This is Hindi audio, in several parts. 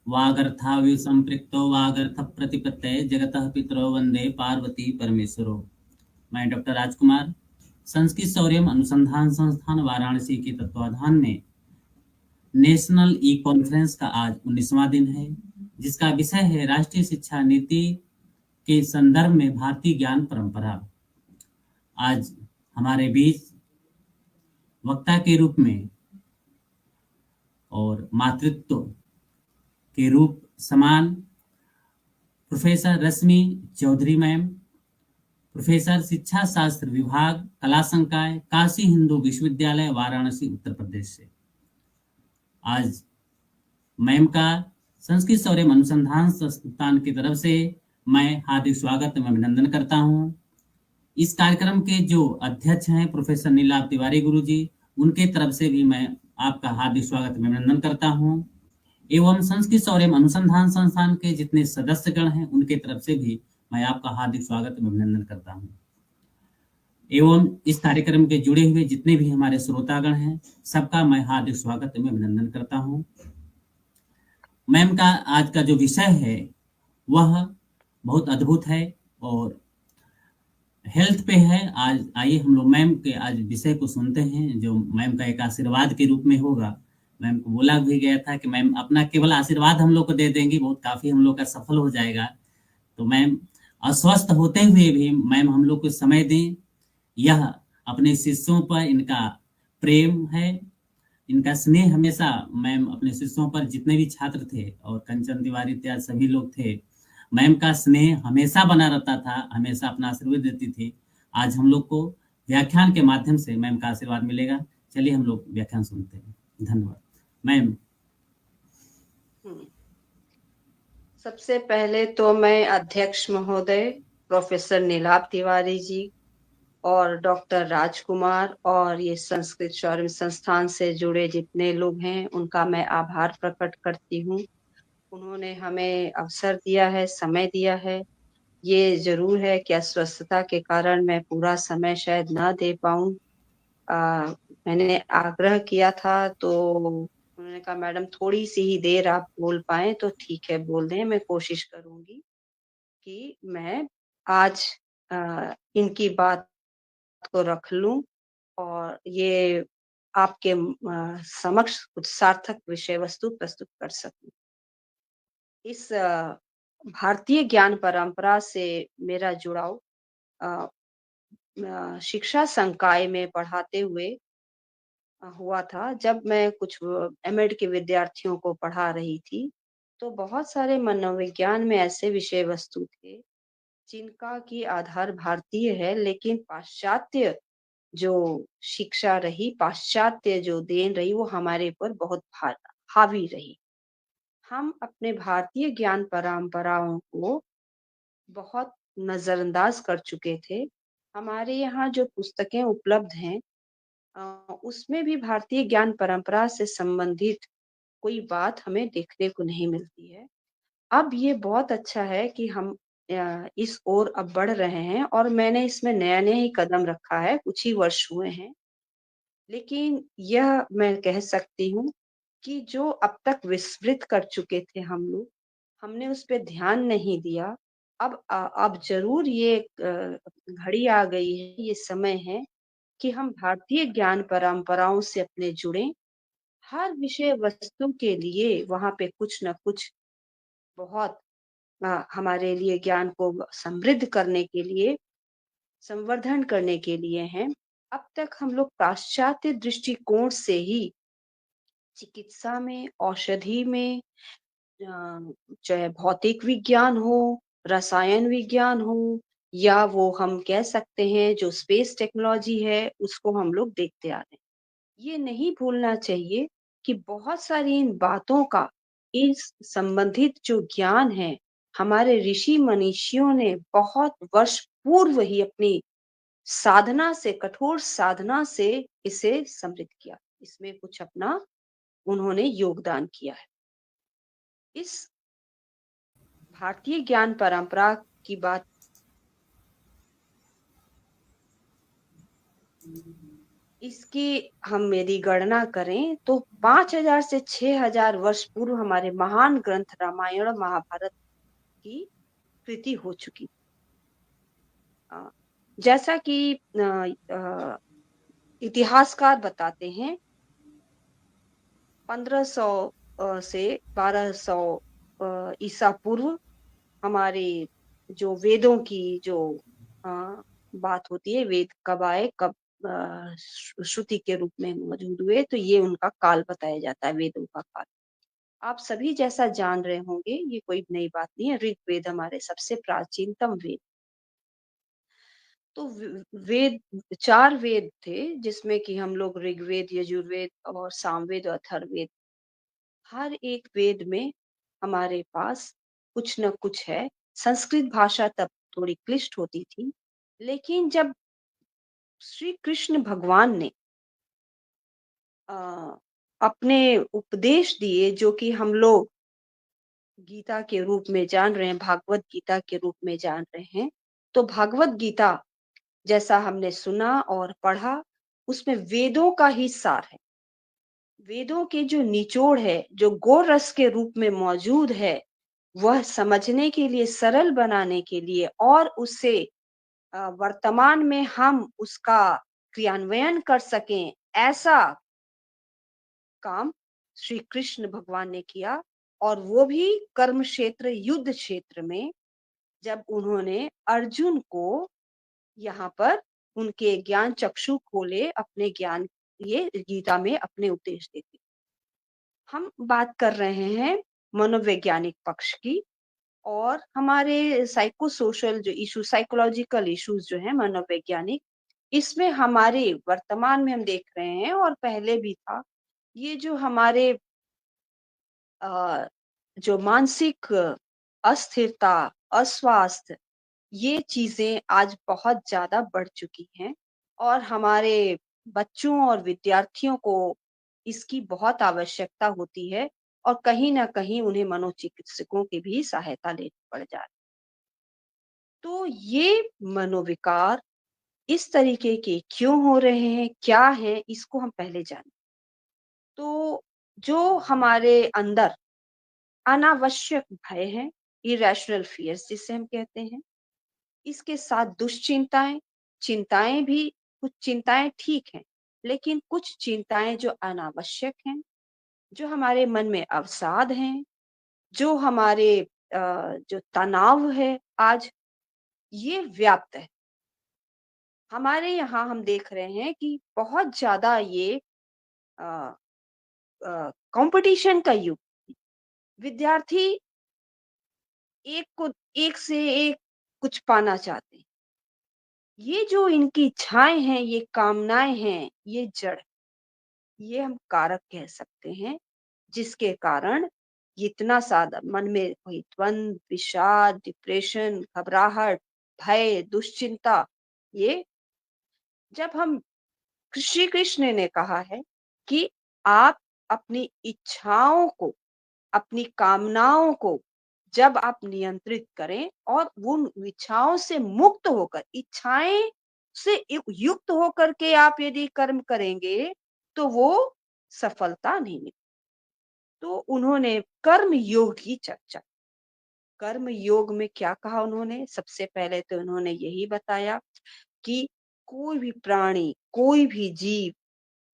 वागर्थाविव संपृक्तो वागर्थ प्रतिपत्तये जगतः पितरो वंदे पार्वती परमेश्वरो। मैं डॉक्टर राजकुमार संस्कृत शौर्यम अनुसंधान संस्थान वाराणसी के तत्वाधान में नेशनल ई कॉन्फ्रेंस का आज 19वां दिन है, जिसका विषय है राष्ट्रीय शिक्षा नीति के संदर्भ में भारतीय ज्ञान परंपरा। आज हमारे बीच वक्ता के रूप में और मातृत्व के रूप समान प्रोफेसर रश्मि चौधरी मैम, प्रोफेसर शिक्षा शास्त्र विभाग, कला संकाय, काशी हिंदू विश्वविद्यालय, वाराणसी, उत्तर प्रदेश से। आज मैम का संस्कृत शौर्य अनुसंधान संस्थान की तरफ से मैं हार्दिक स्वागत एवं अभिनंदन करता हूं। इस कार्यक्रम के जो अध्यक्ष हैं प्रोफेसर नीलाभ तिवारी गुरु जी, उनके तरफ से भी मैं आपका हार्दिक स्वागत एवं अभिनंदन करता हूं, एवं संस्कृत शौर्य अनुसंधान संस्थान के जितने सदस्यगण हैं उनके तरफ से भी मैं आपका हार्दिक स्वागत एवं अभिनंदन करता हूं, एवं इस कार्यक्रम के जुड़े हुए जितने भी हमारे श्रोतागण हैं सबका मैं हार्दिक स्वागत एवं अभिनंदन करता हूं। मैम का आज का जो विषय है वह बहुत अद्भुत है और हेल्थ पे है। आज आइए हम लोग मैम के आज विषय को सुनते हैं, जो मैम का एक आशीर्वाद के रूप में होगा। मैम को बोला भी गया था कि मैम अपना केवल आशीर्वाद हम लोग को दे देंगी, बहुत काफी हम लोग का सफल हो जाएगा। तो मैम अस्वस्थ होते हुए भी मैम हम लोग को समय दें। यह अपने शिष्यों पर इनका प्रेम है, इनका स्नेह हमेशा मैम अपने शिष्यों पर, जितने भी छात्र थे और कंचन तिवारी इत्यादि सभी लोग थे, मैम का स्नेह हमेशा बना रहता था, हमेशा अपना आशीर्वाद देती थी। आज हम लोग को व्याख्यान के माध्यम से मैम का आशीर्वाद मिलेगा। चलिए हम लोग व्याख्यान सुनते हैं। धन्यवाद मैम। सबसे पहले तो मैं अध्यक्ष महोदय प्रोफेसर नीलाभ तिवारी जी और डॉक्टर राजकुमार और ये संस्कृत शौर्य संस्थान से जुड़े जितने लोग हैं उनका मैं आभार प्रकट करती हूँ। उन्होंने हमें अवसर दिया है, समय दिया है। ये जरूर है कि अस्वस्थता के कारण मैं पूरा समय शायद ना दे पाऊं। मैंने आग्रह किया था तो उन्होंने कहा मैडम थोड़ी सी ही देर आप बोल पाए तो ठीक है, बोल दें। मैं कोशिश करूंगी कि मैं आज इनकी बात को रख लूं और ये आपके समक्ष कुछ सार्थक विषय वस्तु प्रस्तुत कर सकूं। इस भारतीय ज्ञान परंपरा से मेरा जुड़ाव शिक्षा संकाय में पढ़ाते हुए हुआ था। जब मैं कुछ एमएड के विद्यार्थियों को पढ़ा रही थी, तो बहुत सारे मनोविज्ञान में ऐसे विषय वस्तु थे जिनका की आधार भारतीय है, लेकिन पाश्चात्य जो शिक्षा रही, पाश्चात्य जो देन रही, वो हमारे ऊपर बहुत हावी रही। हम अपने भारतीय ज्ञान परंपराओं को बहुत नजरअंदाज कर चुके थे। हमारे यहाँ जो पुस्तकें उपलब्ध हैं उसमें भी भारतीय ज्ञान परंपरा से संबंधित कोई बात हमें देखने को नहीं मिलती है। अब ये बहुत अच्छा है कि हम इस ओर अब बढ़ रहे हैं और मैंने इसमें नया-नया ही कदम रखा है, कुछ ही वर्ष हुए हैं। लेकिन यह मैं कह सकती हूँ कि जो अब तक विस्मृत कर चुके थे हम लोग, हमने उस पे ध्यान नहीं दिया। अब ज़रूर ये घड़ी आ गई है, ये समय है कि हम भारतीय ज्ञान परंपराओं से अपने जुड़ें। हर विषय वस्तु के लिए वहाँ पे कुछ न कुछ बहुत हमारे लिए ज्ञान को समृद्ध करने के लिए, संवर्धन करने के लिए हैं। अब तक हम लोग पाश्चात्य दृष्टिकोण से ही चिकित्सा में, औषधि में, चाहे भौतिक विज्ञान हो, रसायन विज्ञान हो, या वो हम कह सकते हैं जो स्पेस टेक्नोलॉजी है, उसको हम लोग देखते आ रहे हैं। ये नहीं भूलना चाहिए कि बहुत सारी इन बातों का, इस संबंधित जो ज्ञान है, हमारे ऋषि मनीषियों ने बहुत वर्ष पूर्व ही अपनी साधना से, कठोर साधना से इसे समृद्ध किया। इसमें कुछ अपना उन्होंने योगदान किया है। इस भारतीय ज्ञान परंपरा की बात इसकी हम यदि गणना करें तो 5000 से 6000 वर्ष पूर्व हमारे महान ग्रंथ रामायण और महाभारत की कृति हो चुकी। अ, जैसा कि इतिहासकार बताते हैं 1500 से 1200 ईसा पूर्व हमारे जो वेदों की जो अ, बात होती है, वेद कब आए, कब श्रुति के रूप में मौजूद हुए, तो ये उनका काल बताया जाता है, वेदों का काल। आप सभी जैसा जान रहे होंगे, ये कोई नई बात नहीं है, ऋग्वेद हमारे सबसे प्राचीनतम वेद। तो वेद 4 वेद थे जिसमें कि हम लोग ऋग्वेद, यजुर्वेद और सामवेद और अथर्ववेद, हर एक वेद में हमारे पास कुछ न कुछ है। संस्कृत भाषा तब थोड़ी क्लिष्ट होती थी, लेकिन जब श्री कृष्ण भगवान ने अ, अपने उपदेश दिए जो कि हम लोग गीता के रूप में जान रहे हैं, भागवत गीता के रूप में जान रहे हैं। तो भागवत गीता जैसा हमने सुना और पढ़ा, उसमें वेदों का ही सार है। वेदों के जो निचोड़ है, जो गौर रस के रूप में मौजूद है, वह समझने के लिए, सरल बनाने के लिए और उसे वर्तमान में हम उसका क्रियान्वयन कर सकें, ऐसा काम श्री कृष्ण भगवान ने किया। और वो भी कर्म क्षेत्र, युद्ध क्षेत्र में, जब उन्होंने अर्जुन को यहाँ पर उनके ज्ञान चक्षु खोले, अपने ज्ञान ये गीता में अपने उपदेश देते। हम बात कर रहे हैं मनोवैज्ञानिक पक्ष की, और हमारे साइको सोशल जो इशू, साइकोलॉजिकल इश्यूज जो है मनोवैज्ञानिक, इसमें हमारे वर्तमान में हम देख रहे हैं और पहले भी था, ये जो हमारे अ, जो मानसिक अस्थिरता, अस्वास्थ्य, ये चीजें आज बहुत ज्यादा बढ़ चुकी हैं और हमारे बच्चों और विद्यार्थियों को इसकी बहुत आवश्यकता होती है, और कहीं न कहीं उन्हें मनोचिकित्सकों की भी सहायता लेनी पड़ जा रही। तो ये मनोविकार इस तरीके के क्यों हो रहे हैं, क्या है, इसको हम पहले जानें। तो जो हमारे अंदर अनावश्यक भय है, इरेशनल फियर्स जिसे हम कहते हैं, इसके साथ दुश्चिंताएँ, चिंताएँ भी, कुछ चिंताएँ ठीक हैं, लेकिन कुछ चिंताएँ जो अनावश्यक हैं, जो हमारे मन में अवसाद हैं, जो हमारे जो तनाव है आज, ये व्याप्त है। हमारे यहाँ हम देख रहे हैं कि बहुत ज़्यादा ये अ कॉम्पिटिशन का युग, विद्यार्थी एक को एक से एक कुछ पाना चाहते हैं। ये जो इनकी इच्छाएँ हैं, ये कामनाएँ हैं, ये जड़, ये हम कारक कह सकते हैं, जिसके कारण इतना ज़्यादा मन में कोई द्वंद, विषाद, डिप्रेशन, घबराहट, भय, दुश्चिंता, ये जब हम श्री कृष्ण ने कहा है कि आप अपनी इच्छाओं को, अपनी कामनाओं को जब आप नियंत्रित करें और उन इच्छाओं से मुक्त होकर, इच्छाएं से युक्त होकर के आप यदि कर्म करेंगे, तो वो सफलता नहीं मिलेगी। तो उन्होंने कर्म योग की चर्चा, कर्म योग में क्या कहा उन्होंने? सबसे पहले तो उन्होंने यही बताया कि कोई भी प्राणी, कोई भी जीव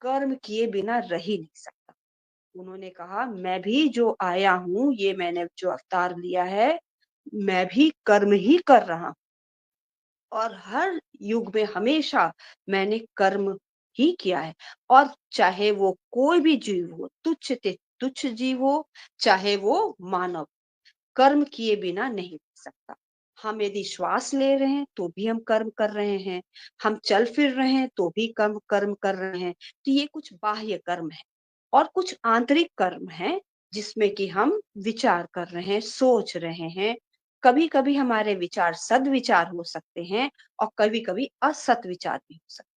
कर्म किए बिना रह ही नहीं सकता। उन्होंने कहा, मैं भी जो आया हूँ, ये मैंने जो अवतार लिया है, मैं भी कर्म ही कर रहा हूँ, और हर युग में हमेशा मैंने कर्म ही किया है। और चाहे वो कोई भी जीव हो, तुच्छ से तुच्छ जीव हो, चाहे वो मानव, कर्म किए बिना नहीं रह सकता। हम यदि श्वास ले रहे हैं, तो भी हम कर्म कर रहे हैं, हम चल फिर रहे हैं, तो भी कर्म कर्म कर रहे हैं। तो ये कुछ बाह्य कर्म है, और कुछ आंतरिक कर्म है, जिसमें कि हम विचार कर रहे हैं, सोच रहे हैं। कभी-कभी हमारे विचार सद्विचार हो सकते हैं और कभी-कभी असत विचार भी हो सकते हैं।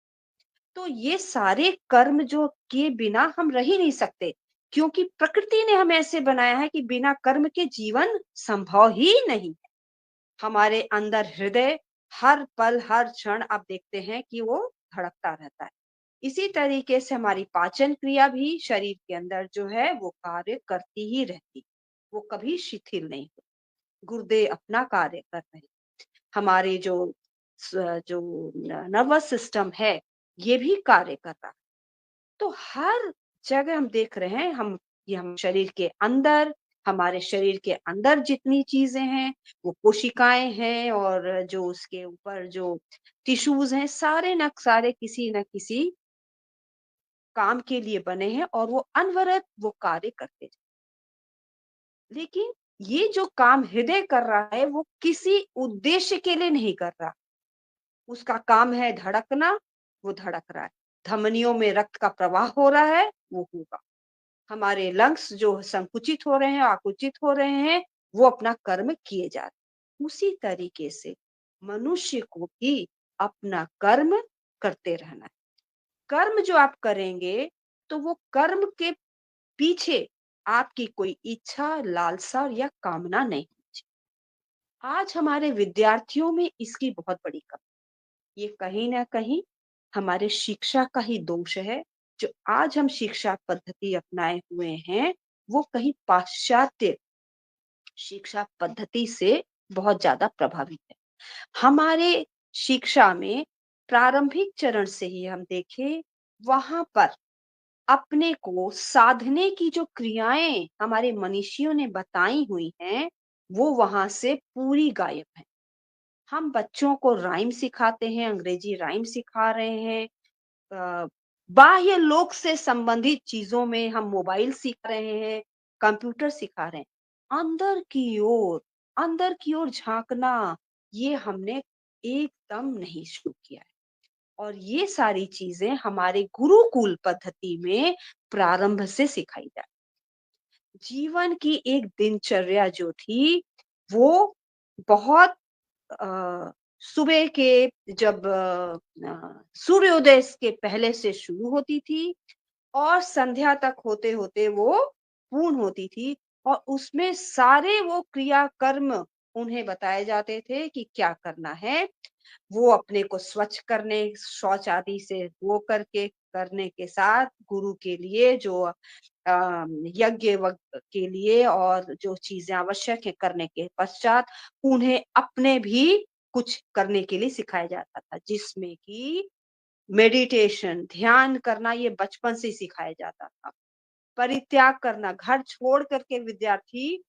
तो ये सारे कर्म जो किए बिना हम रह ही नहीं सकते, क्योंकि प्रकृति ने हमें ऐसे बनाया है कि बिना कर्म के जीवन संभव ही नहीं है। हमारे अंदर हृदय हर पल, हर क्षण आप देखते हैं कि वो धड़कता रहता है। इसी तरीके से हमारी पाचन क्रिया भी शरीर के अंदर जो है वो कार्य करती ही रहती, वो कभी शिथिल नहीं होती। गुर्दे अपना कार्य कर रहे हैं। हमारे जो नर्वस सिस्टम है, ये भी कार्य कर रहा है। तो हर जगह हम देख रहे हैं, हम शरीर के अंदर, हमारे शरीर के अंदर जितनी चीजें हैं, वो कोशिकाएं हैं और जो उसके ऊपर जो टिश्यूज हैं, सारे न सारे किसी न किसी काम के लिए बने हैं और वो अनवरत वो कार्य करते हैं। लेकिन ये जो काम हृदय कर रहा है, वो किसी उद्देश्य के लिए नहीं कर रहा। उसका काम है धड़कना, वो धड़क रहा है। धमनियों में रक्त का प्रवाह हो रहा है, वो होगा। हमारे लंग्स जो संकुचित हो रहे हैं, आकुचित हो रहे हैं, वो अपना कर्म किए जा रहे हैं। उसी तरीके से मनुष्य को भी अपना कर्म करते रहना है। कर्म जो आप करेंगे, तो वो कर्म के पीछे आपकी कोई इच्छा, लालसा या कामना नहीं होनी चाहिए। आज हमारे विद्यार्थियों में इसकी बहुत बड़ी कमी। ये कहीं न कहीं हमारे शिक्षा का ही दोष है। जो आज हम शिक्षा पद्धति अपनाए हुए हैं, वो कहीं पाश्चात्य शिक्षा पद्धति से बहुत ज़्यादा प्रभावित है। हमारे शिक्षा में प्रारंभिक चरण से ही हम देखें, वहाँ पर अपने को साधने की जो क्रियाएँ हमारे मनीषियों ने बताई हुई हैं, वो वहाँ से पूरी गायब हैं। हम बच्चों को राइम सिखाते हैं, अंग्रेजी राइम सिखा रहे हैं। अ, बाह्य लोक से संबंधित चीज़ों में हम मोबाइल सीख रहे हैं, कंप्यूटर सिखा रहे हैं। अंदर की ओर झाँकना, ये हमने एकदम नहीं शुरू किया है। और ये सारी चीज़ें हमारे गुरुकुल पद्धति में प्रारंभ से सिखाई जाती। जीवन की एक दिनचर्या जो थी, वो बहुत अ, सुबह के जब सूर्योदय के पहले से शुरू होती थी और संध्या तक होते-होते वो पूर्ण होती थी और उसमें सारे वो क्रिया कर्म उन्हें बताए जाते थे कि क्या करना है। वो अपने को स्वच्छ करने, शौच आदि से धो करके करने के साथ गुरु के लिए जो यज्ञ के लिए और जो चीज़ें आवश्यक है करने के पश्चात उन्हें अपने भी कुछ करने के लिए सिखाया जाता था, जिसमें कि मेडिटेशन, ध्यान करना ये बचपन से ही सिखाया जाता था। परित्याग करना, घर छोड़ कर के विद्यार्थी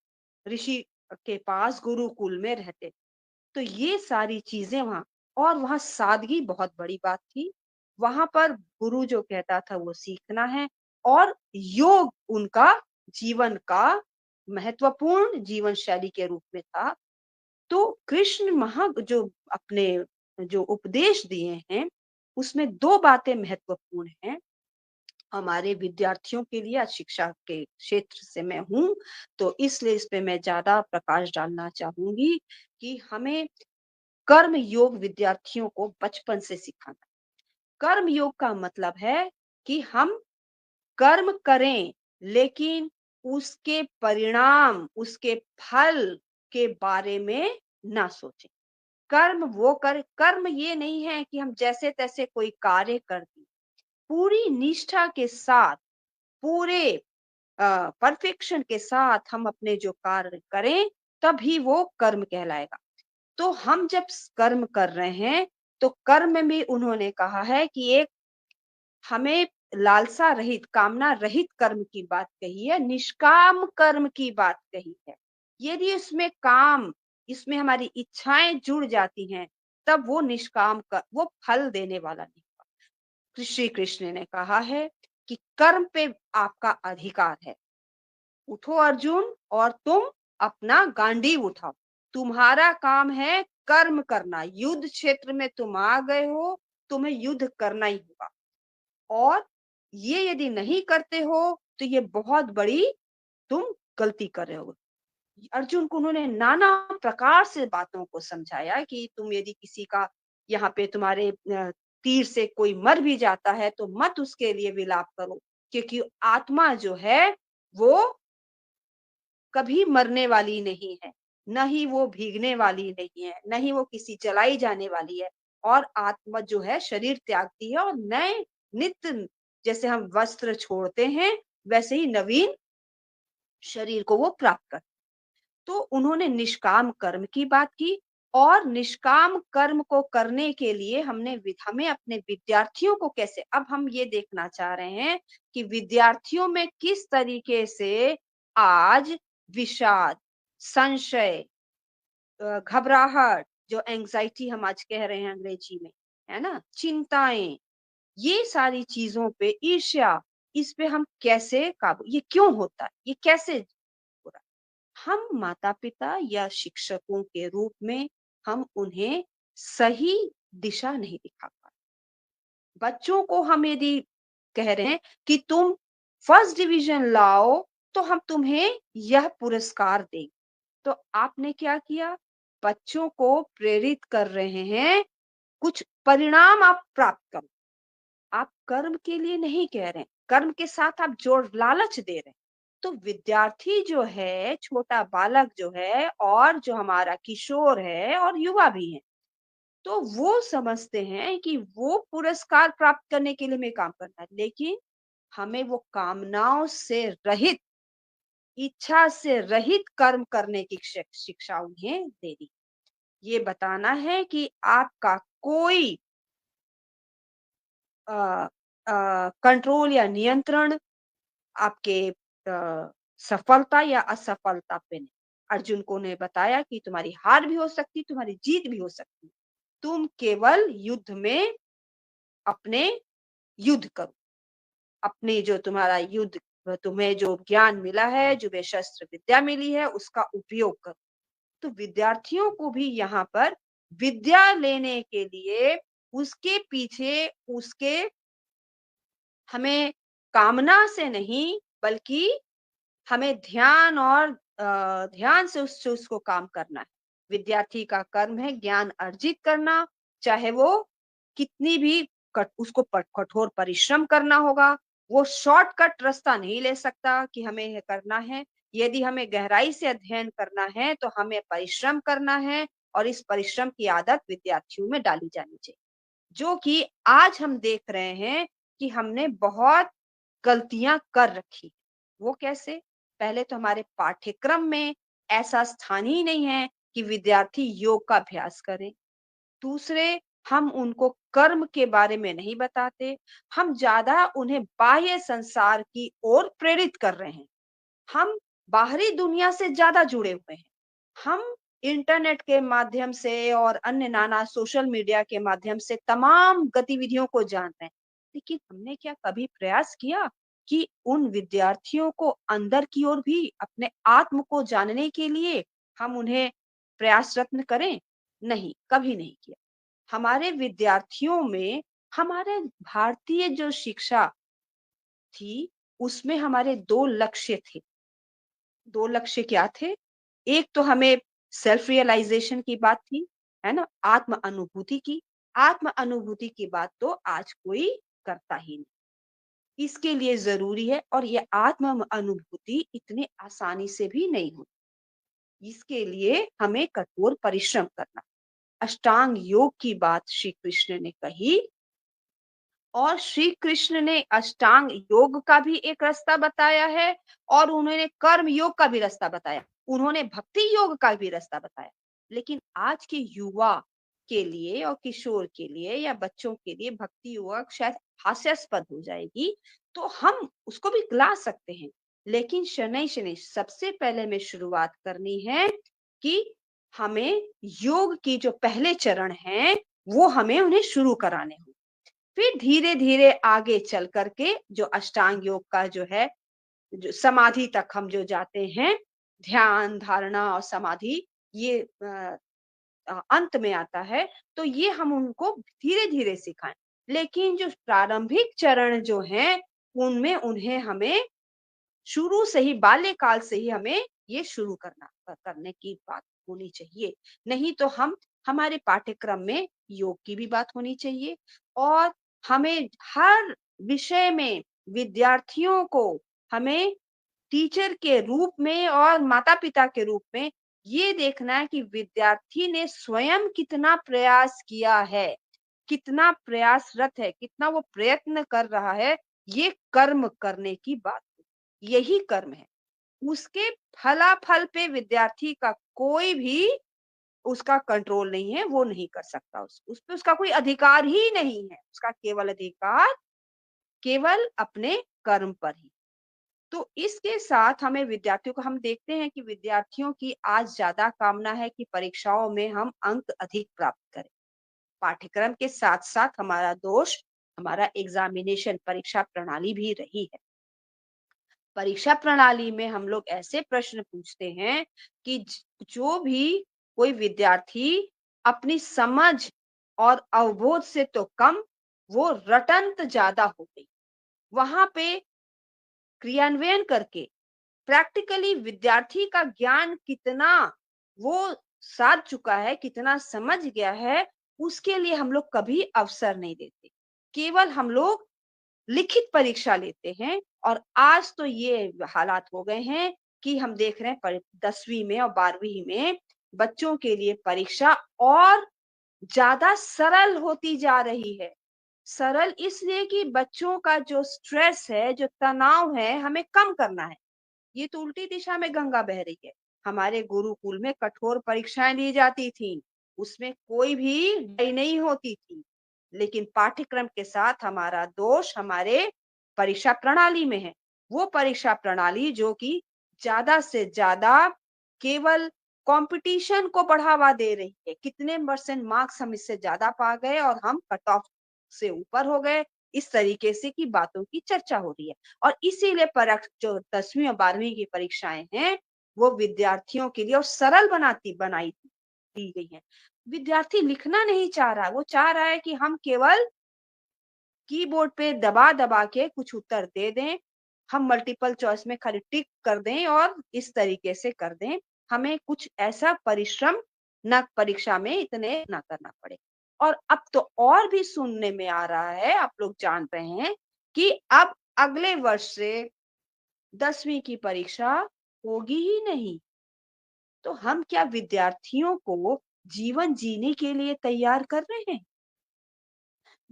ऋषि के पास गुरुकुल में रहते। तो ये सारी चीज़ें वहाँ और वहाँ सादगी बहुत बड़ी बात थी। वहाँ पर गुरु जो कहता था वो सीखना है और योग उनका जीवन का महत्वपूर्ण जीवन शैली के रूप में था। तो कृष्ण जो अपने जो उपदेश दिए हैं, उसमें 2 बातें महत्वपूर्ण हैं। हमारे विद्यार्थियों के लिए आज शिक्षा के क्षेत्र से मैं हूँ, तो इसलिए इस पे मैं ज़्यादा प्रकाश डालना चाहूँगी कि हमें कर्म योग विद्यार्थियों को बचपन से सिखाना। कर्म योग का मतलब है कि हम कर्म करें, लेकिन उसके परिणाम, उसके फल के बारे में ना सोचें। कर्म ये नहीं है कि हम जैसे-तैसे कोई कार्य कर दें। पूरी निष्ठा के साथ, पूरे परफेक्शन के साथ हम अपने जो कार्य करें, तभी वो कर्म कहलाएगा। तो हम जब कर्म कर रहे हैं, तो कर्म में उन्होंने कहा है कि एक हमें लालसा रहित, कामना रहित कर्म की बात कही है, निष्काम कर्म की बात कही है। यदि इसमें हमारी इच्छाएँ जुड़ जाती हैं, तब वो वो फल देने वाला नहीं होगा। श्री कृष्ण ने कहा है कि कर्म पे आपका अधिकार है। उठो अर्जुन और तुम अपना गांडीव उठाओ। तुम्हारा काम है कर्म करना। युद्ध क्षेत्र में तुम आ गए हो, तुम्हें युद्ध करना ही होगा। और ये यदि नहीं करते हो, तो ये बहुत बड़ी तुम गलती कर रहे हो। अर्जुन को उन्होंने नाना प्रकार से बातों को समझाया कि तुम यदि किसी का यहाँ पे तुम्हारे तीर से कोई मर भी जाता है, तो मत उसके लिए विलाप करो, क्योंकि आत्मा जो है, वो कभी मरने वाली नहीं है, न ही वो भीगने वाली नहीं है, न ही वो किसी जलाई जाने वाली है और आत्मा जो है शरीर त्यागती है और नए नित्य जैसे हम वस्त्र छोड़ते हैं, वैसे ही नवीन शरीर को वो प्राप्त कर। तो उन्होंने निष्काम कर्म की बात की और निष्काम कर्म को करने के लिए हमें अपने विद्यार्थियों को कैसे, अब हम ये देखना चाह रहे हैं कि विद्यार्थियों में किस तरीके से आज विषाद, संशय, घबराहट, जो एंजाइटी हम आज कह रहे हैं अंग्रेजी में, है ना? चिंताएं, ये सारी चीजों पे, ईर्ष्या, इस पे हम कैसे काबू, ये क्यों होता है? ये कैसे हो रहा है? हम माता-पिता या शिक्षकों के रूप में हम उन्हें सही दिशा नहीं दिखा पा रहे। बच्चों को हम यदि कह रहे हैं कि तुम फर्स्ट डिवीजन लाओ, तो हम तुम्हें यह पुरस्कार देंगे। तो आपने क्या किया? बच्चों को प्रेरित कर रहे हैं, कुछ परिणाम आप प्राप्त करो। आप कर्म के लिए नहीं कह रहे हैं, कर्म के साथ आप जोड़ लालच दे रहे हैं। तो विद्यार्थी जो है, छोटा बालक जो है और जो हमारा किशोर है और युवा भी है, तो वो समझते हैं कि वो पुरस्कार प्राप्त करने के लिए हमें काम करना है, लेकिन हमें वो कामनाओं से रहित, इच्छा से रहित कर्म करने की शिक्षा उन्हें देनी। ये बताना है कि आपका कोई अ कंट्रोल या नियंत्रण आपके सफलता या असफलता पे नहीं। अर्जुन को ने बताया कि तुम्हारी हार भी हो सकती, तुम्हारी जीत भी हो सकती। तुम केवल युद्ध में अपने युद्ध करो। अपने जो तुम्हारा युद्ध, तुम्हें जो ज्ञान मिला है, जो वे शस्त्र विद्या मिली है, उसका उपयोग करो। तो विद्यार्थियों को भी यहाँ पर विद्या लेने के लिए उसके पीछे उसके हमें कामना से नहीं, बल्कि हमें ध्यान और ध्यान से उस चीज को काम करना है। विद्यार्थी का कर्म है ज्ञान अर्जित करना, चाहे वो कितनी भी उसको कठोर परिश्रम करना होगा। वो शॉर्टकट रास्ता नहीं ले सकता कि हमें यह करना है। यदि हमें गहराई से अध्ययन करना है, तो हमें परिश्रम करना है और इस परिश्रम की आदत विद्यार्थियों में डाली जानी चाहिए। जो कि आज हम देख रहे हैं कि हमने बहुत गलतियां कर रखी। वो कैसे? पहले तो हमारे पाठ्यक्रम में ऐसा स्थान ही नहीं है कि विद्यार्थी योग का अभ्यास करें। दूसरे, हम उनको कर्म के बारे में नहीं बताते। हम ज्यादा उन्हें बाह्य संसार की ओर प्रेरित कर रहे हैं। हम बाहरी दुनिया से ज्यादा जुड़े हुए हैं। हम इंटरनेट के माध्यम से और अन्य नाना सोशल मीडिया के माध्यम से तमाम गतिविधियों को जान रहे हैं। लेकिन हमने क्या कभी प्रयास किया कि उन विद्यार्थियों को अंदर की ओर भी अपने आत्म को जानने के लिए हम उन्हें प्रयासरत्न करें? नहीं, कभी नहीं किया। हमारे विद्यार्थियों में, हमारे भारतीय जो शिक्षा थी, उसमें हमारे 2 लक्ष्य थे। 2 लक्ष्य क्या थे? एक तो हमें सेल्फ रियलाइजेशन की बात थी, है ना? आत्म अनुभूति की। आत्म अनुभूति की बात तो आज कोई करता ही नहीं। इसके लिए ज़रूरी है और ये आत्म अनुभूति इतनी आसानी से भी नहीं होती। इसके लिए हमें कठोर परिश्रम करना। अष्टांग योग की बात श्री कृष्ण ने कही और श्री कृष्ण ने अष्टांग योग का भी एक रास्ता बताया है और उन्होंने कर्म योग का भी रास्ता बताया। उन्होंने भक्ति योग का भी रास्ता बताया। लेकिन आज के युवा के लिए और किशोर के लिए या बच्चों के लिए भक्ति योग शायद हास्यास्पद हो जाएगी, तो हम उसको भी ला सकते हैं। लेकिन शनैः-शनैः सबसे पहले हमें शुरुआत करनी है कि हमें योग की जो पहले चरण हैं, वो हमें उन्हें शुरू कराने हों। फिर धीरे-धीरे आगे चल करके जो अष्टांग योग का जो है, जो समाधि तक हम जो जाते हैं, ध्यान, धारणा और समाधि, ये अंत में आता है, तो ये हम उनको धीरे-धीरे सिखाएँ। लेकिन जो प्रारंभिक चरण जो हैं, उनमें उन्हें हमें शुरू से ही, बाल्यकाल से ही हमें ये शुरू करने की बात होनी चाहिए। नहीं तो हमारे पाठ्यक्रम में योग की भी बात होनी चाहिए और हमें हर विषय में विद्यार्थियों को हमें टीचर के रूप में और माता-पिता के रूप में ये देखना है कि विद्यार्थी ने स्वयं कितना प्रयास किया है, कितना प्रयासरत है, कितना वो प्रयत्न कर रहा है, ये कर्म करने की बात है। यही कर्म है। उसके फलाफल पे विद्यार्थी का कोई भी उसका कंट्रोल नहीं है, वो नहीं कर सकता उस पे उसका कोई अधिकार ही नहीं है। उसका केवल अधिकार केवल अपने कर्म पर ही। तो इसके साथ हमें विद्यार्थियों को हम देखते हैं कि विद्यार्थियों की आज ज़्यादा कामना है कि परीक्षाओं में हम अंक अधिक प्राप्त करें। पाठ्यक्रम के साथ-साथ हमारा दोष, हमारा एग्ज़ामिनेशन परीक्षा प्रणाली भी रही है। परीक्षा प्रणाली में हम लोग ऐसे प्रश्न पूछते हैं कि जो भी कोई विद्यार्थी अपनी समझ और अवबोध से तो कम, वो रटंत ज्यादा हो गई। वहां पे क्रियान्वयन करके प्रैक्टिकली विद्यार्थी का ज्ञान कितना वो साध चुका है, कितना समझ गया है, उसके लिए हम लोग कभी अवसर नहीं देते। केवल हम लोग लिखित परीक्षा लेते हैं और आज तो ये हालात हो गए हैं कि हम देख रहे हैं 10वीं में और 12वीं में बच्चों के लिए परीक्षा और ज़्यादा सरल होती जा रही है। सरल इसलिए कि बच्चों का जो स्ट्रेस है, जो तनाव है, हमें कम करना है। ये तो उल्टी दिशा में गंगा बह रही है। हमारे गुरुकुल में कठोर परीक्षाएँ ली जाती थीं, उसमें कोई भी डरी नहीं होती थी। लेकिन पाठ्यक्रम के साथ हमारा दोष हमारे परीक्षा प्रणाली में है। वो परीक्षा प्रणाली जो कि ज़्यादा से ज़्यादा केवल कॉम्पिटिशन को बढ़ावा दे रही है। कितने परसेंट मार्क्स हम इससे ज़्यादा पा गए और हम कट ऑफ से ऊपर हो गए, इस तरीके से की बातों की चर्चा हो रही है। और इसीलिए जो 10वीं और 12वीं की परीक्षाएँ हैं, वो विद्यार्थियों के लिए और सरल बनाई दी गई हैं। विद्यार्थी लिखना नहीं चाह रहा, वो चाह रहा है कि हम केवल कीबोर्ड पे दबा-दबा के कुछ उत्तर दे दें, हम मल्टीपल चॉइस में खाली टिक कर दें और इस तरीके से कर दें। हमें कुछ ऐसा परिश्रम ना परीक्षा में इतने ना करना पड़े। और अब तो और भी सुनने में आ रहा है, आप लोग जान रहे हैं कि अब अगले वर्ष से 10वीं की परीक्षा होगी ही नहीं। तो हम क्या विद्यार्थियों को जीवन जीने के लिए तैयार कर रहे हैं?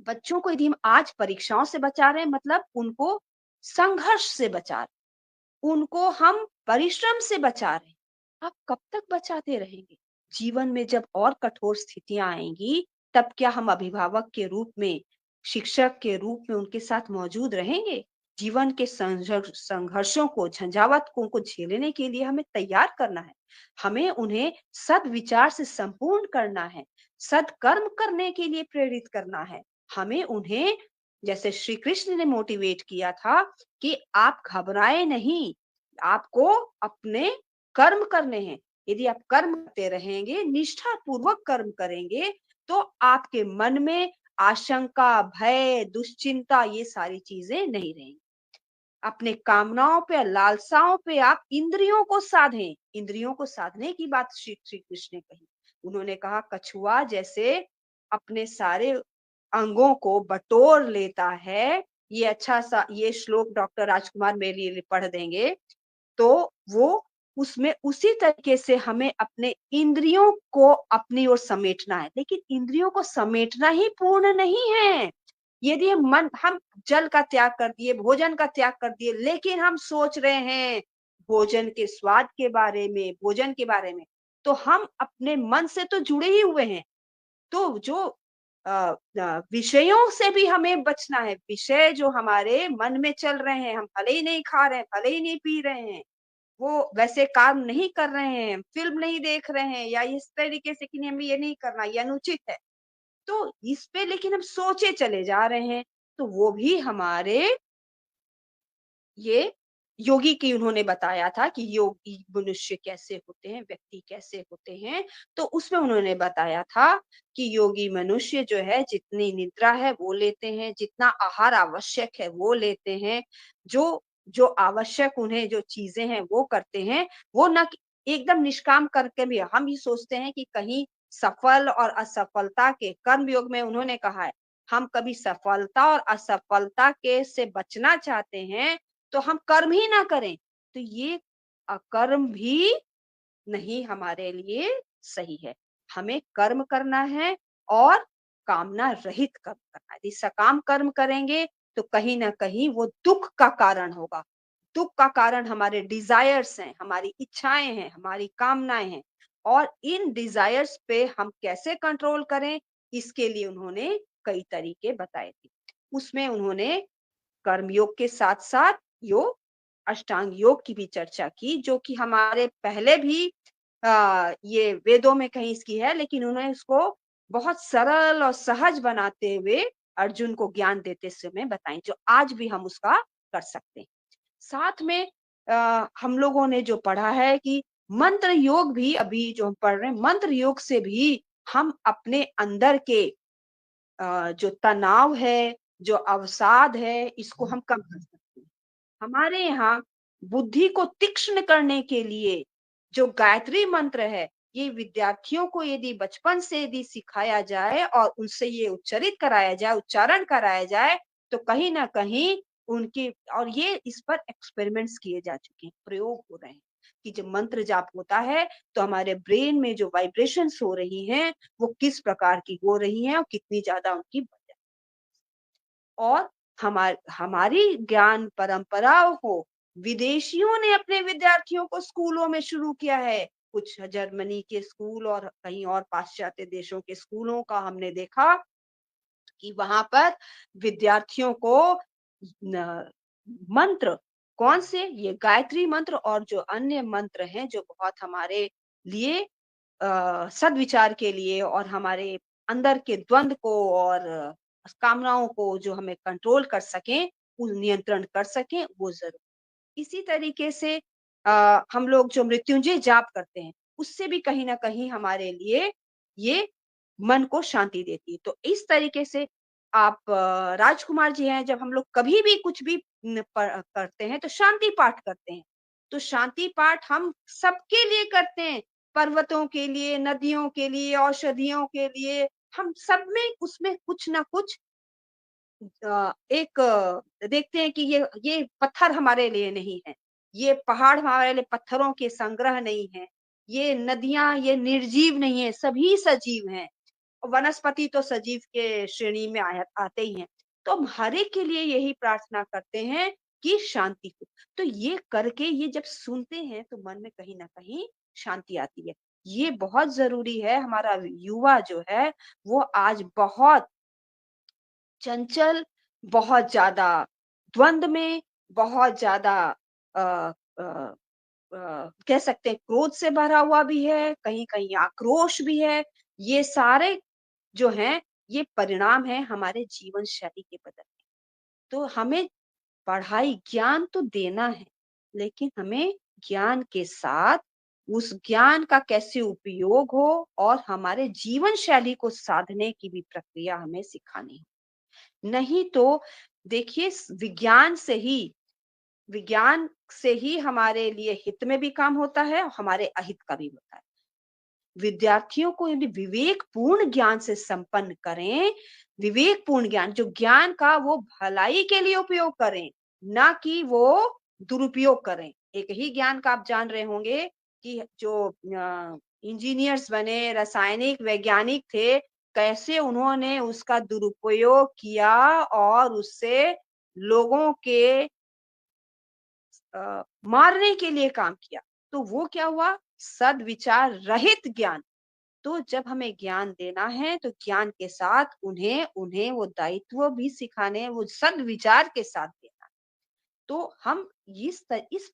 बच्चों को यदि हम आज परीक्षाओं से बचा रहे हैं मतलब उनको संघर्ष से बचा रहे हैं, उनको हम परिश्रम से बचा रहे हैं। आप कब तक बचाते रहेंगे? जीवन में जब और कठोर स्थितियाँ आएँगी, तब क्या हम अभिभावक के रूप में, शिक्षक के रूप में उनके साथ मौजूद रहेंगे? जीवन के संघर्षों को, झंझावातों को झेलने के लिए हमें तैयार करना है। हमें उन्हें सद्विचार से संपूर्ण करना है, सत्कर्म करने के लिए प्रेरित करना है। हमें उन्हें जैसे श्री कृष्ण ने मोटिवेट किया था कि आप घबराएँ नहीं, आपको अपने कर्म करने हैं। यदि आप कर्म करते रहेंगे, निष्ठापूर्वक कर्म करेंगे, तो आपके मन में आशंका, भय, दुश्चिंता ये सारी चीज़ें नहीं रहेंगी। अपने कामनाओं पे, लालसाओं पे आप इंद्रियों को साधें। इंद्रियों को साधने की बात श्री श्री कृष्ण ने कही। उन्होंने कहा कछुआ जैसे अपने सारे अंगों को बटोर लेता है, ये अच्छा-सा ये श्लोक डॉक्टर राजकुमार मेरे लिए पढ़ देंगे, तो वो उसमें उसी तरीके से हमें अपने इंद्रियों को अपनी ओर समेटना है। लेकिन इंद्रियों को समेटना ही पूर्ण नहीं है। यदि हम जल का त्याग कर दिए, भोजन का त्याग कर दिए, लेकिन हम सोच रहे हैं भोजन के स्वाद के बारे में, भोजन के बारे में, तो हम अपने मन से तो जुड़े ही हुए हैं। तो जो विषयों से भी हमें बचना है। विषय जो हमारे मन में चल रहे हैं, हम भले ही नहीं खा रहे हैं, भले ही नहीं पी रहे हैं, वो वैसे काम नहीं कर रहे हैं, फ़िल्म नहीं देख रहे हैं या इस तरीके से कि नहीं हमें ये नहीं करना, ये अनुचित है। तो इस पे लेकिन हम सोचे चले जा रहे हैं, तो वो भी हमारे ये योगी की उन्होंने बताया था कि योगी मनुष्य कैसे होते हैं, व्यक्ति कैसे होते हैं, तो उसमें उन्होंने बताया था कि योगी मनुष्य जो है जितनी निद्रा है वो लेते हैं, जितना आहार आवश्यक है वो लेते हैं, जो जो आवश्यक उन्हें जो चीज़ें हैं वो करते हैं, वो ना कि एकदम निष्काम करके भी हम ये सोचते हैं कि कहीं सफल और असफलता के कर्म योग में उन्होंने कहा है, हम कभी सफलता और असफलता के से बचना चाहते हैं, तो हम कर्म ही ना करें, तो ये अकर्म भी नहीं हमारे लिए सही है। हमें कर्म करना है और कामना रहित कर्म करना है। यदि सकाम कर्म करेंगे तो कहीं न कहीं वो दुःख का कारण होगा। दुःख का कारण हमारे डिज़ायर्स हैं, हमारी इच्छाएँ हैं, हमारी कामनाएँ हैं और इन डिज़ायर्स पे हम कैसे कंट्रोल करें, इसके लिए उन्होंने कई तरीके बताए थे। उसमें उन्होंने कर्मयोग के साथ-साथ योग, अष्टांग योग की भी चर्चा की, जो कि हमारे पहले भी ये वेदों में कहीं इसकी है, लेकिन उन्होंने उसको बहुत सरल और सहज बनाते हुए अर्जुन को ज्ञान देते समय बताई, जो आज भी हम उसका कर सकते हैं। साथ में हम लोगों ने जो पढ़ा है कि मंत्र योग भी अभी जो हम पढ़ रहे हैं, मंत्र योग से भी हम अपने अंदर के जो तनाव है, जो अवसाद है, इसको हम कम कर सकते हैं। हमारे यहाँ बुद्धि को तीक्ष्ण करने के लिए जो गायत्री मंत्र है, ये विद्यार्थियों को यदि बचपन से यदि सिखाया जाए और उनसे ये उच्चरित कराया जाए, उच्चारण कराया जाए, तो कहीं न कहीं उनकी और ये इस पर एक्सपेरिमेंट्स किए जा चुके हैं, प्रयोग हो रहे हैं कि जब मंत्र जाप होता है, तो हमारे ब्रेन में जो वाइब्रेशंस हो रही हैं, वो किस प्रकार की हो रही हैं और कितनी ज़्यादा उनकी और हमारी ज्ञान परंपराओं को विदेशियों ने अपने विद्यार्थियों को स्कूलों में शुरू किया है। कुछ जर्मनी के स्कूल और कहीं और पाश्चात्य देशों के स्कूलों का हमने देखा कि वहां पर विद्यार्थियों को न, मंत्र कौन से ये गायत्री मंत्र और जो अन्य मंत्र हैं जो बहुत हमारे लिए सद्विचार के लिए और हमारे अंदर के द्वंद को और कामनाओं को जो हमें कंट्रोल कर सकें, नियंत्रण कर सकें, वो जरूर। इसी तरीके से हम लोग जो मृत्युंजय जाप करते हैं, उससे भी कहीं न कहीं हमारे लिए ये मन को शांति देती है। तो इस तरीके से आप राजकुमार जी हैं, जब हम लोग कभी भी कुछ भी करते हैं, तो शांति पाठ करते हैं। तो शांति पाठ हम सबके लिए करते हैं, पर्वतों के लिए, नदियों के लिए, औषधियों के लिए, हम सब में उसमें कुछ ना कुछ एक देखते हैं कि ये पत्थर हमारे लिए नहीं है, ये पहाड़ हमारे लिए पत्थरों के संग्रह नहीं है, ये नदियाँ ये निर्जीव नहीं है, सभी सजीव हैं। वनस्पति तो सजीव के श्रेणी में आते ही हैं। तो हम हर एक के लिए यही प्रार्थना करते हैं कि शांति हो। तो ये करके ये जब सुनते हैं तो मन में कहीं न कहीं शांति आती है। ये बहुत ज़रूरी है, हमारा युवा जो है वो आज बहुत चंचल, बहुत ज़्यादा द्वंद में, बहुत ज़्यादा अ अ कह सकते हैं क्रोध से भरा हुआ भी है, कहीं-कहीं आक्रोश भी है। ये सारे जो हैं, ये परिणाम है हमारे जीवन शैली के बदलने। तो हमें पढ़ाई ज्ञान तो देना है, लेकिन हमें ज्ञान के साथ उस ज्ञान का कैसे उपयोग हो और हमारे जीवन शैली को साधने की भी प्रक्रिया हमें सिखानी है। नहीं तो देखिए विज्ञान से ही हमारे लिए हित में भी काम होता है और हमारे अहित का भी होता है। विद्यार्थियों को यदि विवेकपूर्ण ज्ञान से संपन्न करें, विवेकपूर्ण ज्ञान जो ज्ञान का वो भलाई के लिए उपयोग करें, ना कि वो दुरुपयोग करें। एक ही ज्ञान का आप जान रहे होंगे कि जो इंजीनियर्स बने, रासायनिक वैज्ञानिक थे, कैसे उन्होंने उसका दुरुपयोग किया और उससे लोगों के मारने के लिए काम किया। तो वो क्या हुआ? सद्विचार रहित ज्ञान। तो जब हमें ज्ञान देना है तो ज्ञान के साथ उन्हें उन्हें वो दायित्व भी सिखाने हैं, वो सद्विचार के साथ देना है। तो हम इस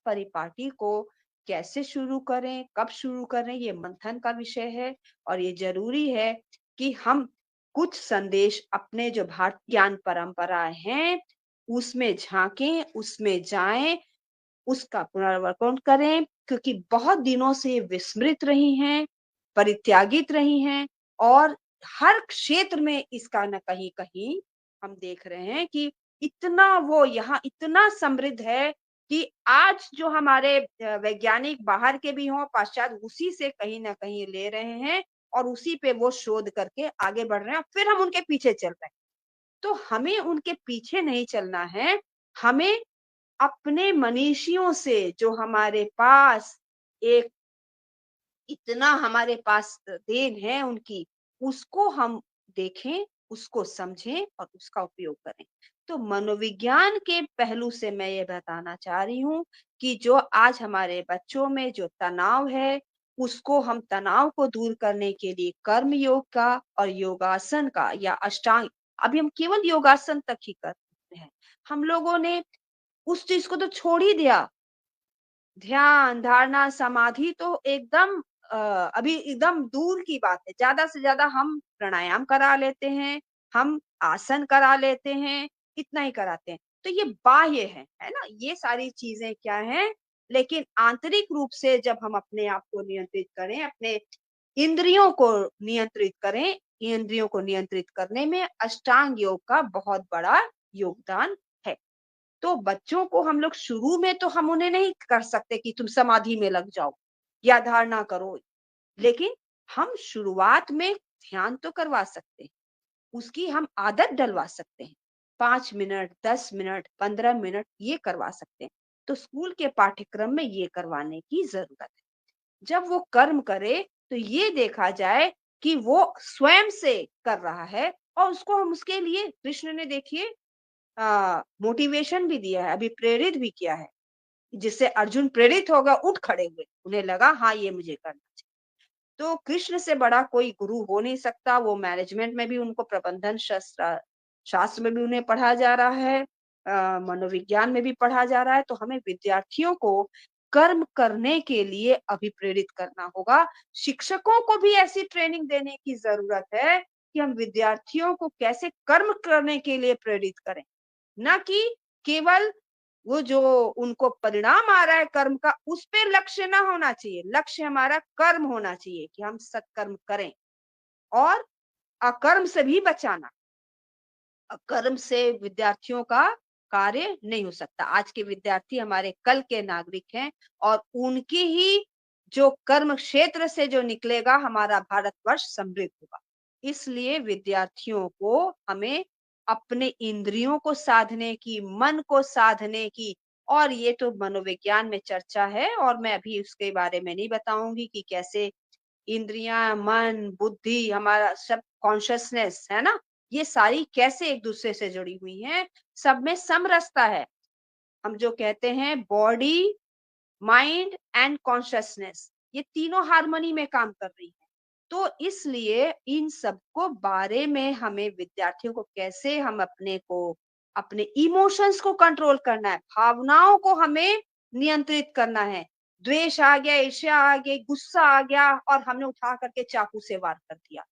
परिपाटी को कैसे शुरू करें, कब शुरू करें, ये मंथन का विषय है और ये ज़रूरी है कि हम कुछ संदेश अपने जो भारतीय ज्ञान परंपराएँ हैं, उसमें झाँकें, उसमें जाएँ उसका पुनरावलोकन करें क्योंकि बहुत दिनों से ये विस्मृत रही हैं, परित्यागित रही हैं और हर क्षेत्र में इसका न कहीं-कहीं हम देख रहे हैं कि इतना वो यहाँ इतना समृद्ध है कि आज जो हमारे वैज्ञानिक बाहर के भी हों, पाश्चात्य उसी से कहीं न कहीं ले रहे हैं और उसी पे वो शोध करके आगे बढ़ रहे हैं, फिर हम उनके पीछे चल रहे हैं। तो हमें उनके पीछे नहीं चलना है, हमें अपने मनीषियों से जो हमारे पास एक इतना हमारे पास देन है उनकी, उसको हम देखें उसको समझें और उसका उपयोग करें। तो मनोविज्ञान के पहलू से मैं ये बताना चाह रही हूँ कि जो आज हमारे बच्चों में जो तनाव है, उसको हम तनाव को दूर करने के लिए कर्म योग का और योगासन का या अष्टांग, अभी हम केवल योगासन तक ही करते हैं। हम लोगों ने उस चीज़ को तो छोड़ ही दिया। ध्यान, धारणा, समाधि तो एकदम अभी एकदम दूर की बात है। ज़्यादा से ज़्यादा हम प्राणायाम करा लेते हैं, हम आसन करा लेते हैं, इतना ही कराते हैं। तो ये बाह्य है ना? ये सारी चीज़ें क्या हैं? लेकिन आंतरिक रूप से जब हम अपने आप को नियंत्रित करें, अपने इंद्रियों को नियंत्रित करें, इंद्रियों को नियंत्रित करने में अष्टांग योग का बहुत बड़ा योगदान है। तो बच्चों को हम लोग शुरू में तो हम उन्हें नहीं कर सकते कि तुम समाधि में लग जाओ या धारणा करो, लेकिन हम शुरुआत में ध्यान तो करवा सकते हैं, उसकी हम आदत डलवा सकते हैं। 5 मिनट, 10 मिनट, 15 मिनट ये करवा सकते हैं। तो स्कूल के पाठ्यक्रम में ये करवाने की ज़रूरत है। जब वो कर्म करे, तो ये देखा जाए कि वो स्वयं से कर रहा है और उसको हम उसके लिए कृष्ण ने देखिए मोटिवेशन भी दिया है, अभी प्रेरित भी किया है, जिससे अर्जुन प्रेरित होगा, उठ खड़े हुए। उन्हें लगा हाँ, ये मुझे करना चाहिए। तो कृष्ण से बड़ा कोई गुरु हो नहीं सकता, वो मैनेजमेंट में भी उनको प्रबंधन शास्त्र शास्त्र में भी उन्हें पढ़ा जा रहा है, मनोविज्ञान में भी पढ़ा जा रहा है, तो हमें विद्यार्थियों को कर्म करने के लिए अभिप्रेरित करना होगा। शिक्षकों को भी ऐसी ट्रेनिंग देने की ज़रूरत है कि हम विद्यार्थियों को कैसे कर्म करने के लिए प्रेरित करें। ना कि केवल वो जो उनको परिणाम आ रहा है कर्म का, उस पे लक्ष्य ना होना चाहिए। लक्ष्य हमारा कर्म होना चाहिए कि हम सत्कर्म करें और अकर्म से भी बचाना। अकर्म से विद्यार्थियों का कार्य नहीं हो सकता। आज के विद्यार्थी हमारे कल के नागरिक हैं और उनकी ही जो कर्म क्षेत्र से जो निकलेगा, हमारा भारतवर्ष समृद्ध होगा। इसलिए विद्यार्थियों को हमें अपने इंद्रियों को साधने की, मन को साधने की, और ये तो मनोविज्ञान में चर्चा है और मैं अभी उसके बारे में नहीं बताऊंगी कि कैसे इंद्रियां, मन, बुद्धि, हमारा सब कॉन्शियसनेस है ना, ये सारी कैसे एक दूसरे से जुड़ी हुई हैं, सब में समरसता है। हम जो कहते हैं बॉडी, माइंड एंड कॉन्शियसनेस, ये तीनों हार्मनी में काम कर रही है। तो इसलिए इन सबको बारे में हमें विद्यार्थियों को कैसे हम अपने को, अपने इमोशंस को कंट्रोल करना है, भावनाओं को हमें नियंत्रित करना है। द्वेष आ गया, ईर्ष्या आ गई, गुस्सा आ गया और हमने उठा करके चाकू से वार कर दिया।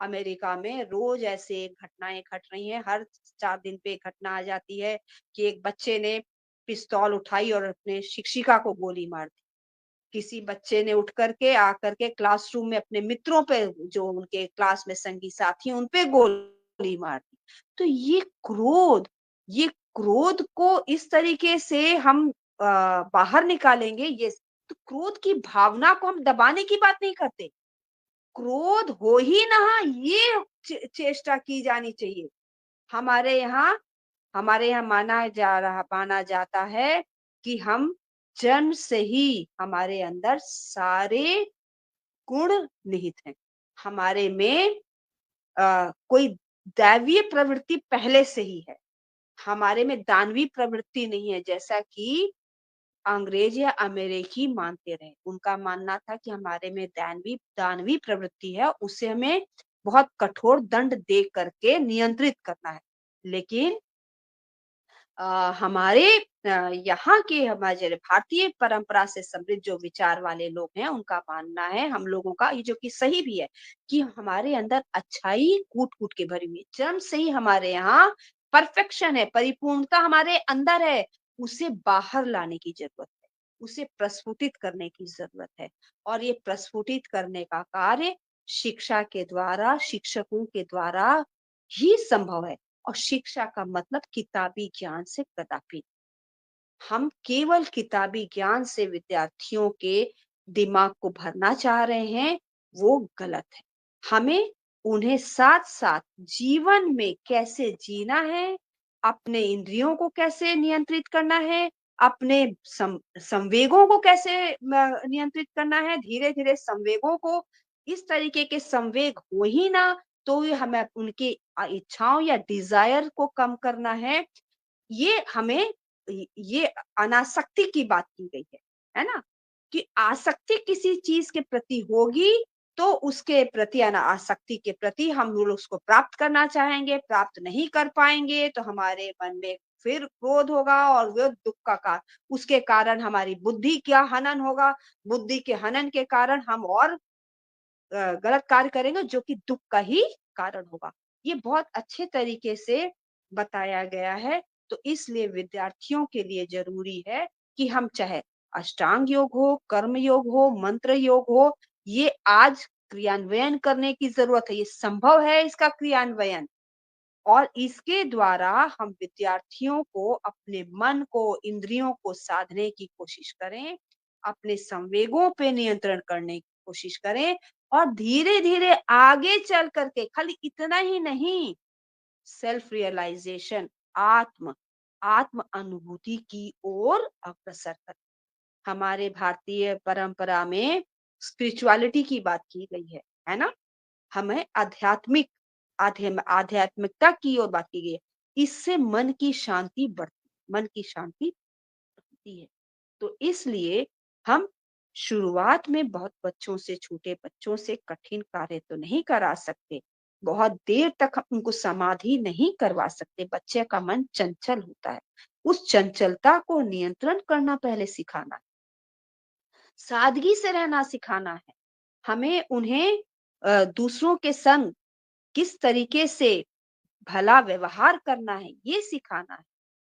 अमेरिका में रोज ऐसे घटनाएं घट रही हैं, हर 4 दिन पे एक घटना आ जाती है कि एक बच्चे ने पिस्तौल उठाई और अपने शिक्षिका को गोली मार दी। किसी बच्चे ने उठ करके आकर के क्लासरूम में अपने मित्रों पे, जो उनके क्लास में संगी साथी हैं, उन पे गोली मार दी। तो ये क्रोध को इस तरीके से हम बाहर निकालेंगे, ये तो क्रोध की भावना को हम दबाने की बात नहीं करते। क्रोध हो ही ना, ये चेष्टा की जानी चाहिए। हमारे यहाँ हमारे यहाँ माना जाता है कि हम जन्म से ही हमारे अंदर सारे गुण निहित हैं। हमारे में कोई दैवीय प्रवृत्ति पहले से ही है। हमारे में दानवी प्रवृत्ति नहीं है, जैसा कि अंग्रेज या अमेरिकी मानते रहे। उनका मानना था कि हमारे में दानवी दानवी प्रवृत्ति है, उसे हमें बहुत कठोर दंड दे करके नियंत्रित करना है। लेकिन हमारे यहाँ के हमारे भारतीय परंपरा से समृद्ध जो विचार वाले लोग हैं, उनका मानना है, हम लोगों का ये जो कि सही भी है, कि हमारे अंदर अच्छाई कूट-कूट के भरी हुई है। जन्म से ही हमारे यहाँ परफेक्शन है, परिपूर्णता हमारे अंदर है, उसे बाहर लाने की ज़रूरत है, उसे प्रस्फुटित करने की ज़रूरत है और ये प्रस्फुटित करने का कार्य शिक्षा के द्वारा, शिक्षकों के द्वारा ही संभव है। और शिक्षा का मतलब किताबी ज्ञान से कदापि। हम केवल किताबी ज्ञान से विद्यार्थियों के दिमाग को भरना चाह रहे हैं, वो गलत है। हमें उन्हें साथ-साथ जीवन में कैसे जीना है, अपने इंद्रियों को कैसे नियंत्रित करना है, अपने संवेगों को कैसे नियंत्रित करना है, धीरे-धीरे संवेगों को, इस तरीके के संवेग हो ही ना, तो ये हमें उनकी इच्छाओं या डिज़ायर को कम करना है। ये हमें ये अनासक्ति की बात की गई है ना? कि आसक्ति किसी चीज़ के प्रति होगी, तो उसके प्रति आसक्ति के प्रति हम लोग उसको प्राप्त करना चाहेंगे, प्राप्त नहीं कर पाएँगे, तो हमारे मन में फिर क्रोध होगा और वो दुःख का उसके कारण हमारी बुद्धि का हनन होगा, बुद्धि के हनन के कारण हम और गलत कार्य करेंगे जो कि दुःख का ही कारण होगा। ये बहुत अच्छे तरीके से बताया गया है, तो इसलिए विद्यार्थियों के लिए ज़रूरी है कि हम चाहे अष्टांग योग हो, कर्म योग हो, मंत्र योग हो, ये आज क्रियान्वयन करने की ज़रूरत है, ये संभव है इसका क्रियान्वयन। और इसके द्वारा हम विद्यार्थियों को अपने मन को, इंद्रियों को साधने की कोशिश करें, अपने संवेगों पे नियंत्रण करने की कोशिश करें और धीरे-धीरे आगे चल कर के खाली इतना ही नहीं, सेल्फ रियलाइजेशन आत्म आत्म अनुभूति की ओर अग्रसर करें। हमारे भारतीय परंपरा में स्पिरिचुअलिटी की बात की गई है ना? हमें आध्यात्मिकता की ओर बात की गई है। इससे मन की शांति बढ़ती मन की शांति बढ़ती है। तो इसलिए हम शुरुआत में बहुत बच्चों से छोटे बच्चों से कठिन कार्य तो नहीं करा सकते। बहुत देर तक हम उनको समाधि नहीं करवा सकते। बच्चे का मन चंचल होता है। उस चंचलता को नियंत्रण करना पहले सिखाना है। सादगी से रहना सिखाना है। हमें उन्हें दूसरों के संग किस तरीके से भला व्यवहार करना है, ये सिखाना है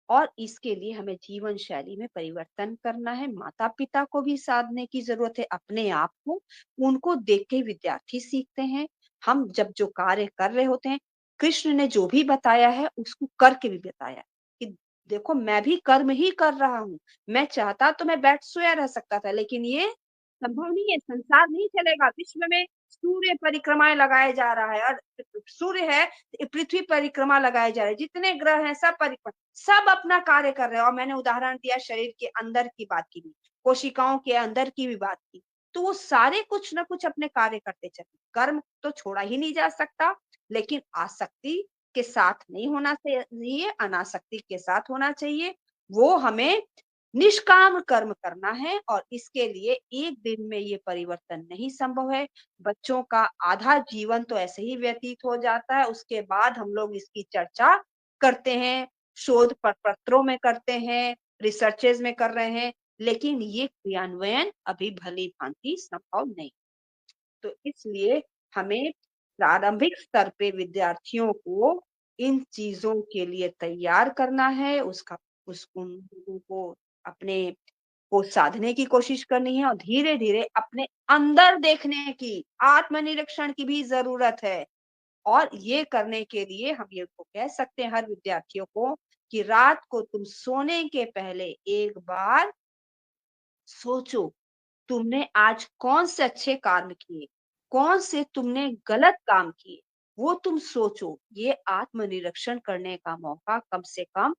और इसके लिए हमें जीवन शैली में परिवर्तन करना है। माता-पिता को भी साधने की ज़रूरत है, अपने आप को, उनको देख के विद्यार्थी सीखते हैं। हम जब जो कार्य कर रहे होते हैं, कृष्ण ने जो भी बताया है, उसको करके भी बताया है कि देखो मैं भी कर्म ही कर रहा हूँ। मैं चाहता तो मैं बैठ सोया रह सकता था, लेकिन ये संभव नहीं है, संसार नहीं चलेगा। विश्व में सूर्य परिक्रमाएँ लगाया जा रहा है और सूर्य है, पृथ्वी परिक्रमा लगाए जा रहे हैं। जितने ग्रह हैं सब अपना कार्य कर रहे हैं और मैंने उदाहरण दिया शरीर के अंदर की बात की भी, कोशिकाओं के अंदर की भी बात की। तो वो सारे कुछ न कुछ अपने कार्य करते चले। कर्म तो छोड़ा ही नहीं जा सकता, लेकिन आसक्ति के साथ नहीं होना चाहिए, अनासक्ति के साथ होना चाहिए। वो हमें निष्काम कर्म करना है और इसके लिए एक दिन में ये परिवर्तन नहीं संभव है। बच्चों का आधा जीवन तो ऐसे ही व्यतीत हो जाता है, उसके बाद हम लोग इसकी चर्चा करते हैं, शोध पत्रों में करते हैं, रिसर्चेज़ में कर रहे हैं, लेकिन ये क्रियान्वयन अभी भली-भांति संभव नहीं। तो इसलिए हमें प्रारंभिक स्तर पे विद्यार्थियों को इन चीज़ों के लिए तैयार करना है, उसका उस उन लोगों को अपने को साधने की कोशिश करनी है और धीरे-धीरे अपने अंदर देखने की, आत्मनिरीक्षण की भी ज़रूरत है। और ये करने के लिए हम ये को कह सकते हैं हर विद्यार्थियों को कि रात को तुम सोने के पहले एक बार सोचो तुमने आज कौन से अच्छे काम किए, कौन से तुमने गलत काम किए, वो तुम सोचो। ये आत्मनिरीक्षण करने का मौका कम से कम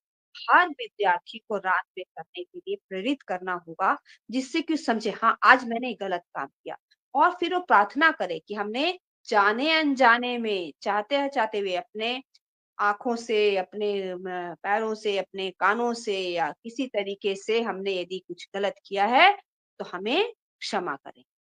हर विद्यार्थी को रात में करने के लिए प्रेरित करना होगा, जिससे कि समझे हाँ, आज मैंने गलत काम किया और फिर वो प्रार्थना करे कि हमने जाने-अनजाने में, चाहते हुए अपने आँखों से, अपने पैरों से, अपने कानों से या किसी तरीके से हमने यदि कुछ गलत किया है, तो हमें क्षमा करें।